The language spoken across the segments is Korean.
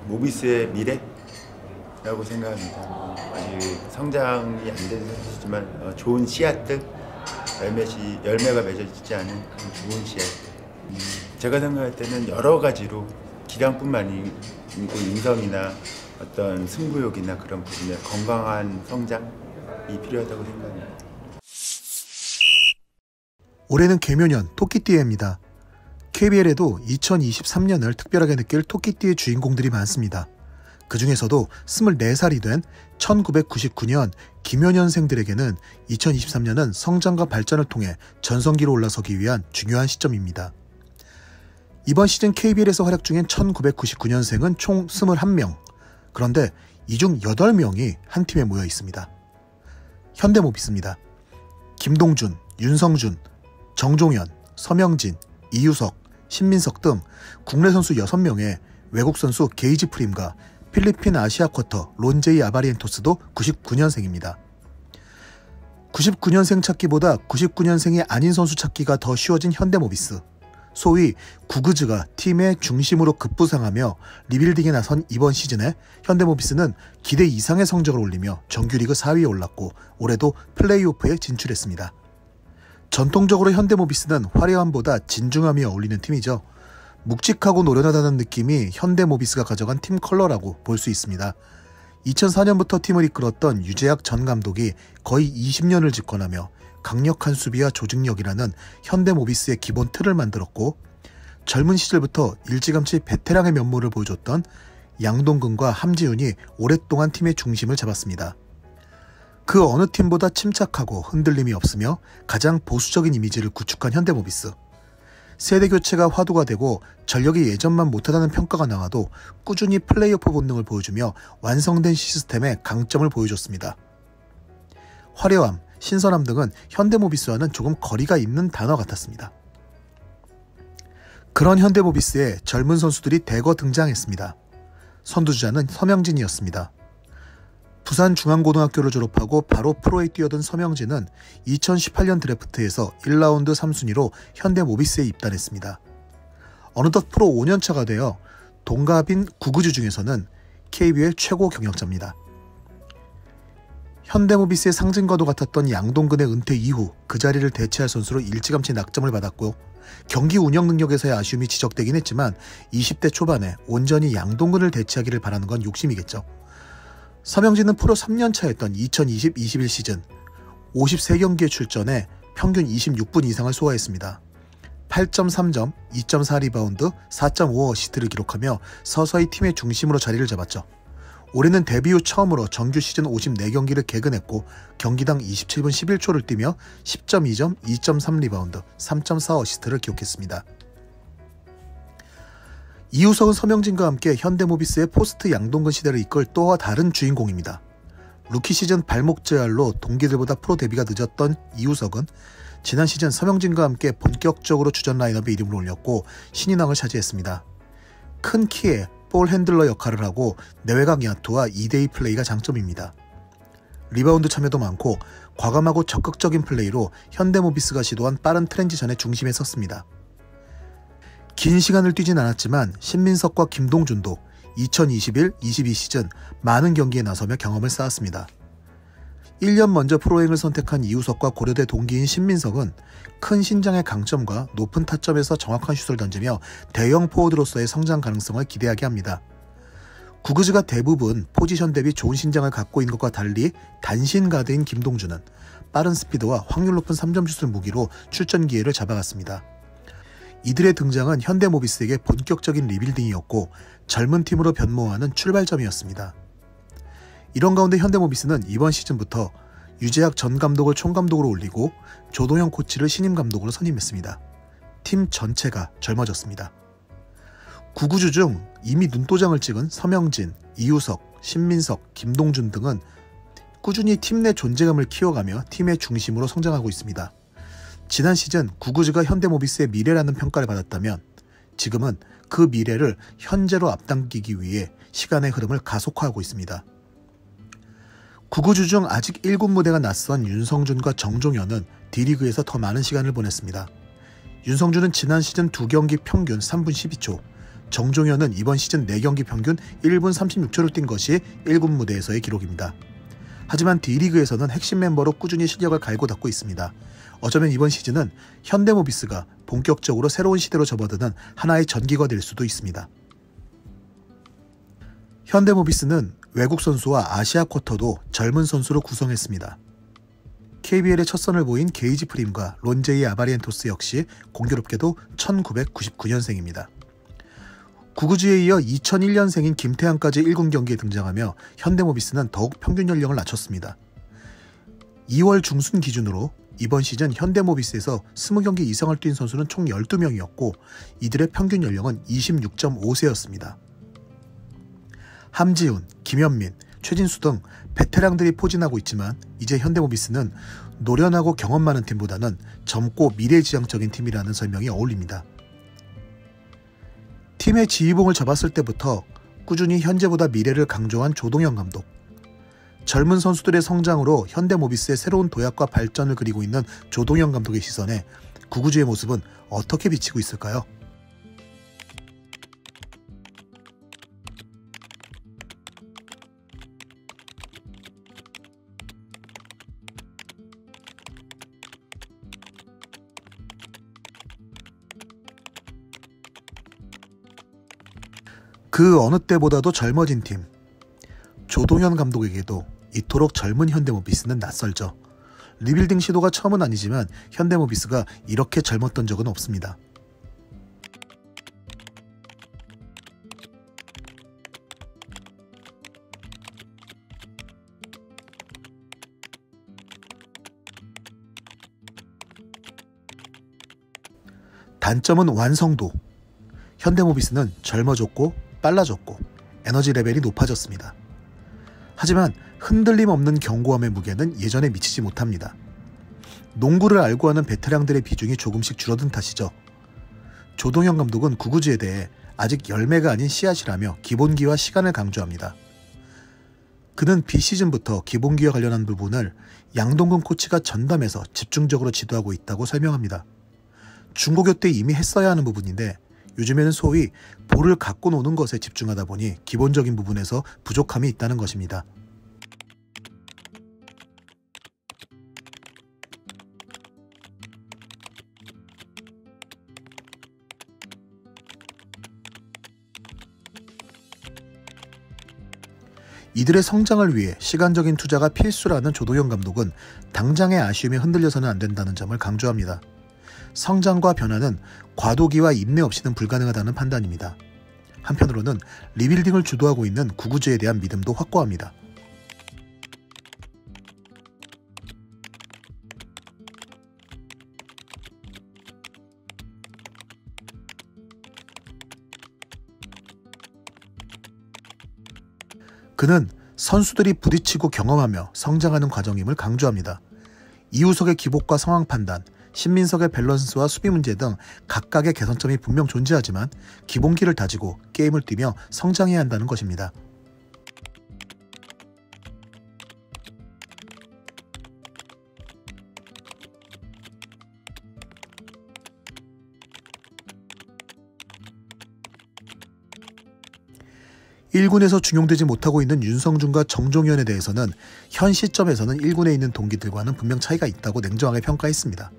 모비스의 미래라고 생각합니다. 아직 성장이 안 된 선수지만 좋은 씨앗들, 열매가 맺어지지 않은 그런 좋은 씨앗들. 제가 생각할 때는 여러 가지로 기량뿐만 아니고 인성이나 어떤 승부욕이나 그런 부분에 건강한 성장이 필요하다고 생각합니다. 올해는 개묘년 토끼띠의 해입니다. KBL에도 2023년을 특별하게 느낄 토끼띠의 주인공들이 많습니다. 그 중에서도 24살이 된 1999년 김효년생들에게는 2023년은 성장과 발전을 통해 전성기로 올라서기 위한 중요한 시점입니다. 이번 시즌 KBL에서 활약 중인 1999년생은 총 21명. 그런데 이 중 8명이 한 팀에 모여 있습니다. 현대모비스입니다. 김동준, 윤성준, 정종현, 서명진, 이유석, 신민석 등 국내 선수 6명의 외국 선수 게이지 프림과 필리핀 아시아 쿼터 론제이 아바리엔토스도 99년생입니다. 99년생 찾기보다 99년생이 아닌 선수 찾기가 더 쉬워진 현대모비스. 소위 구그즈가 팀의 중심으로 급부상하며 리빌딩에 나선 이번 시즌에 현대모비스는 기대 이상의 성적을 올리며 정규리그 4위에 올랐고 올해도 플레이오프에 진출했습니다. 전통적으로 현대모비스는 화려함보다 진중함이 어울리는 팀이죠. 묵직하고 노련하다는 느낌이 현대모비스가 가져간 팀 컬러라고 볼 수 있습니다. 2004년부터 팀을 이끌었던 유재학 전 감독이 거의 20년을 집권하며 강력한 수비와 조직력이라는 현대모비스의 기본 틀을 만들었고 젊은 시절부터 일찌감치 베테랑의 면모를 보여줬던 양동근과 함지훈이 오랫동안 팀의 중심을 잡았습니다. 그 어느 팀보다 침착하고 흔들림이 없으며 가장 보수적인 이미지를 구축한 현대모비스. 세대 교체가 화두가 되고 전력이 예전만 못하다는 평가가 나와도 꾸준히 플레이오프 본능을 보여주며 완성된 시스템의 강점을 보여줬습니다. 화려함, 신선함 등은 현대모비스와는 조금 거리가 있는 단어 같았습니다. 그런 현대모비스에 젊은 선수들이 대거 등장했습니다. 선두주자는 서명진이었습니다. 부산중앙고등학교를 졸업하고 바로 프로에 뛰어든 서명진은 2018년 드래프트에서 1라운드 3순위로 현대모비스에 입단했습니다. 어느덧 프로 5년차가 되어 동갑인 구그즈 중에서는 KBL 최고 경력자입니다. 현대모비스의 상징과도 같았던 양동근의 은퇴 이후 그 자리를 대체할 선수로 일찌감치 낙점을 받았고 경기 운영 능력에서의 아쉬움이 지적되긴 했지만 20대 초반에 온전히 양동근을 대체하기를 바라는 건 욕심이겠죠. 서명진은 프로 3년차였던 2020-21 시즌 53경기에 출전해 평균 26분 이상을 소화했습니다. 8.3점, 2.4 리바운드, 4.5 어시스트를 기록하며 서서히 팀의 중심으로 자리를 잡았죠. 올해는 데뷔 후 처음으로 정규 시즌 54경기를 개근했고 경기당 27분 11초를 뛰며 10.2점, 2.3 리바운드, 3.4 어시스트를 기록했습니다. 이우석은 서명진과 함께 현대모비스의 포스트 양동근 시대를 이끌 또 다른 주인공입니다. 루키 시즌 발목 재활로 동기들보다 프로 데뷔가 늦었던 이우석은 지난 시즌 서명진과 함께 본격적으로 주전 라인업에 이름을 올렸고 신인왕을 차지했습니다. 큰 키에 볼 핸들러 역할을 하고 내외곽 야투와 2대2 플레이가 장점입니다. 리바운드 참여도 많고 과감하고 적극적인 플레이로 현대모비스가 시도한 빠른 트랜지션의 중심에 섰습니다. 긴 시간을 뛰진 않았지만 신민석과 김동준도 2021-22 시즌 많은 경기에 나서며 경험을 쌓았습니다. 1년 먼저 프로행을 선택한 이우석과 고려대 동기인 신민석은 큰 신장의 강점과 높은 타점에서 정확한 슛을 던지며 대형 포워드로서의 성장 가능성을 기대하게 합니다. 구그즈가 대부분 포지션 대비 좋은 신장을 갖고 있는 것과 달리 단신 가드인 김동준은 빠른 스피드와 확률 높은 3점 슛을 무기로 출전 기회를 잡아갔습니다. 이들의 등장은 현대모비스에게 본격적인 리빌딩이었고 젊은 팀으로 변모하는 출발점이었습니다. 이런 가운데 현대모비스는 이번 시즌부터 유재학 전 감독을 총감독으로 올리고 조동현 코치를 신임 감독으로 선임했습니다. 팀 전체가 젊어졌습니다. 구구주 중 이미 눈도장을 찍은 서명진, 이우석, 신민석, 김동준 등은 꾸준히 팀 내 존재감을 키워가며 팀의 중심으로 성장하고 있습니다. 지난 시즌 구구즈가 현대모비스의 미래라는 평가를 받았다면 지금은 그 미래를 현재로 앞당기기 위해 시간의 흐름을 가속화하고 있습니다. 구구주 중 아직 1군 무대가 낯선 윤성준과 정종현은 D리그에서 더 많은 시간을 보냈습니다. 윤성준은 지난 시즌 2경기 평균 3분 12초, 정종현은 이번 시즌 4경기 평균 1분 36초를 뛴 것이 1군 무대에서의 기록입니다. 하지만 D리그에서는 핵심 멤버로 꾸준히 실력을 갈고 닦고 있습니다. 어쩌면 이번 시즌은 현대모비스가 본격적으로 새로운 시대로 접어드는 하나의 전기가 될 수도 있습니다. 현대모비스는 외국 선수와 아시아 쿼터도 젊은 선수로 구성했습니다. KBL의 첫 선을 보인 게이지 프림과 론제이 아바리엔토스 역시 공교롭게도 1999년생입니다. 구구주에 이어 2001년생인 김태환까지 1군 경기에 등장하며 현대모비스는 더욱 평균 연령을 낮췄습니다. 2월 중순 기준으로 이번 시즌 현대모비스에서 20경기 이상을 뛴 선수는 총 12명이었고 이들의 평균 연령은 26.5세였습니다. 함지훈, 김현민, 최진수 등 베테랑들이 포진하고 있지만 이제 현대모비스는 노련하고 경험 많은 팀보다는 젊고 미래지향적인 팀이라는 설명이 어울립니다. 팀의 지휘봉을 잡았을 때부터 꾸준히 현재보다 미래를 강조한 조동현 감독. 젊은 선수들의 성장으로 현대모비스의 새로운 도약과 발전을 그리고 있는 조동현 감독의 시선에 구구주의 모습은 어떻게 비치고 있을까요? 그 어느 때보다도 젊어진 팀. 조동현 감독에게도 이토록 젊은 현대모비스는 낯설죠. 리빌딩 시도가 처음은 아니지만 현대모비스가 이렇게 젊었던 적은 없습니다. 단점은 완성도. 현대모비스는 젊어졌고 빨라졌고 에너지 레벨이 높아졌습니다. 하지만 흔들림 없는 견고함의 무게는 예전에 미치지 못합니다. 농구를 알고 하는 베테랑들의 비중이 조금씩 줄어든 탓이죠. 조동현 감독은 구구주에 대해 아직 열매가 아닌 씨앗이라며 기본기와 시간을 강조합니다. 그는 비시즌부터 기본기와 관련한 부분을 양동근 코치가 전담해서 집중적으로 지도하고 있다고 설명합니다. 중고교 때 이미 했어야 하는 부분인데 요즘에는 소위 볼을 갖고 노는 것에 집중하다 보니 기본적인 부분에서 부족함이 있다는 것입니다. 이들의 성장을 위해 시간적인 투자가 필수라는 조동현 감독은 당장의 아쉬움에 흔들려서는 안 된다는 점을 강조합니다. 성장과 변화는 과도기와 인내 없이는 불가능하다는 판단입니다. 한편으로는 리빌딩을 주도하고 있는 구구주에 대한 믿음도 확고합니다. 그는 선수들이 부딪히고 경험하며 성장하는 과정임을 강조합니다. 이우석의 기복과 상황 판단, 신민석의 밸런스와 수비 문제 등 각각의 개선점이 분명 존재하지만 기본기를 다지고 게임을 뛰며 성장해야 한다는 것입니다. (1군에서) 중용되지 못하고 있는 윤성준과 정종현에 대해서는 현 시점에서는 1군에 있는 동기들과는 분명 차이가 있다고 냉정하게 평가했습니다.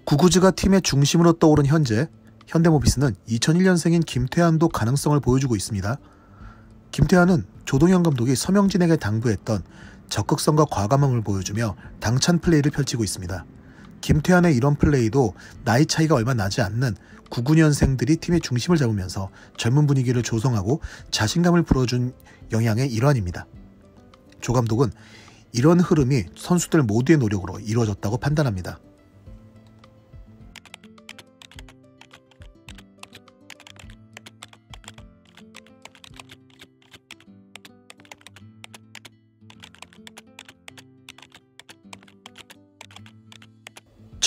구구주가 팀의 중심으로 떠오른 현재 현대모비스는 2001년생인 김태환도 가능성을 보여주고 있습니다. 김태환은 조동현 감독이 서명진에게 당부했던 적극성과 과감함을 보여주며 당찬 플레이를 펼치고 있습니다. 김태환의 이런 플레이도 나이 차이가 얼마 나지 않는 99년생들이 팀의 중심을 잡으면서 젊은 분위기를 조성하고 자신감을 불어준 영향의 일환입니다. 조 감독은 이런 흐름이 선수들 모두의 노력으로 이루어졌다고 판단합니다.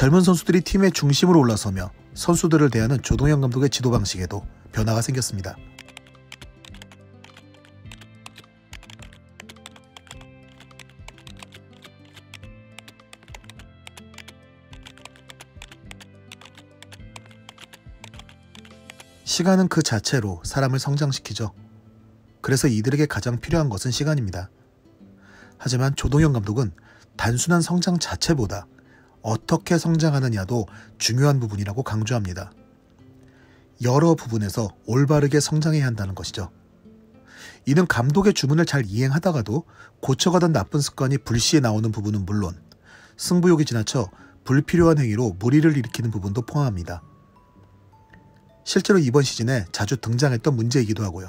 젊은 선수들이 팀의 중심으로 올라서며 선수들을 대하는 조동현 감독의 지도 방식에도 변화가 생겼습니다. 시간은 그 자체로 사람을 성장시키죠. 그래서 이들에게 가장 필요한 것은 시간입니다. 하지만 조동현 감독은 단순한 성장 자체보다 어떻게 성장하느냐도 중요한 부분이라고 강조합니다. 여러 부분에서 올바르게 성장해야 한다는 것이죠. 이는 감독의 주문을 잘 이행하다가도 고쳐가던 나쁜 습관이 불시에 나오는 부분은 물론 승부욕이 지나쳐 불필요한 행위로 무리를 일으키는 부분도 포함합니다. 실제로 이번 시즌에 자주 등장했던 문제이기도 하고요.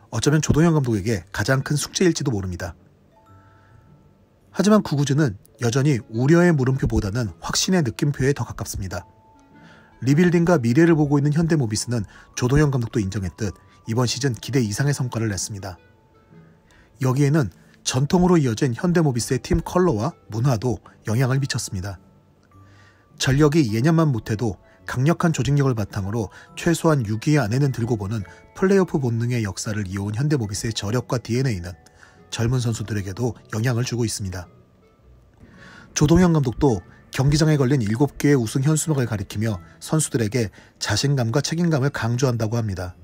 어쩌면 조동현 감독에게 가장 큰 숙제일지도 모릅니다. 하지만 구구즈는 여전히 우려의 물음표보다는 확신의 느낌표에 더 가깝습니다. 리빌딩과 미래를 보고 있는 현대모비스는 조동현 감독도 인정했듯 이번 시즌 기대 이상의 성과를 냈습니다. 여기에는 전통으로 이어진 현대모비스의 팀 컬러와 문화도 영향을 미쳤습니다. 전력이 예년만 못해도 강력한 조직력을 바탕으로 최소한 6위 안에는 들고 보는 플레이오프 본능의 역사를 이어온 현대모비스의 저력과 DNA는 젊은 선수들에게도 영향을 주고 있습니다. 조동현 감독도 경기장에 걸린 7개의 우승 현수막을 가리키며 선수들에게 자신감과 책임감을 강조한다고 합니다.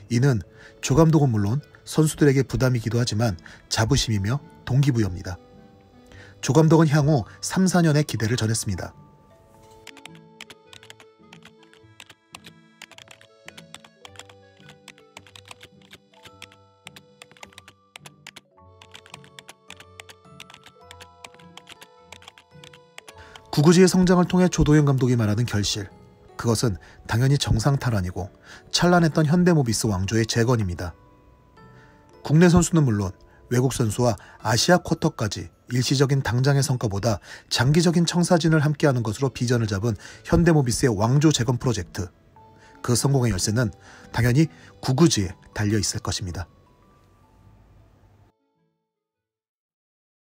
이는 조 감독은 물론 선수들에게 부담이기도 하지만 자부심이며 동기부여입니다. 조 감독은 향후 3, 4년의 기대를 전했습니다. 구구즈의 성장을 통해 조동현 감독이 말하는 결실, 그것은 당연히 정상 탈환이고 찬란했던 현대모비스 왕조의 재건입니다. 국내 선수는 물론 외국 선수와 아시아 쿼터까지 일시적인 당장의 성과보다 장기적인 청사진을 함께하는 것으로 비전을 잡은 현대모비스의 왕조 재건 프로젝트. 그 성공의 열쇠는 당연히 구구즈에 달려 있을 것입니다.